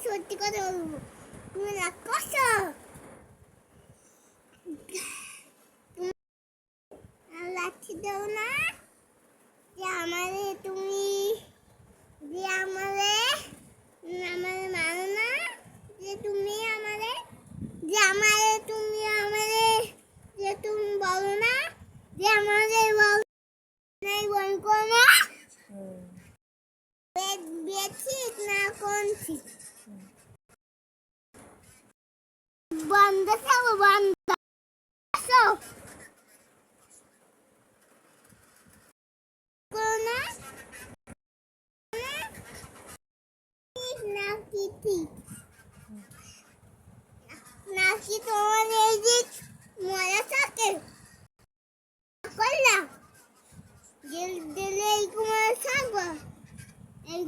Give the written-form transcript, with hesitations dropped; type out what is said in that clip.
সত্যি কথা বলবো, তুমি রাগ করছো? লাঠি দাও না, যে আমারে তুমি, যে আমারে আমারে মানো না, যে তুমি আমারে, যে আমারে তুমি আমারে, যে তুমি বলো না, যে আমারে বল নাই বল করো না। বেঠিক না কোন ঠিক? বন্ধ থাকো, বন্ধ করো না, ঠিক নাকি ঠিক? নাকি তোমার এই যে মজা থাকে করলা, দিলে এই কুমার থাকবো এই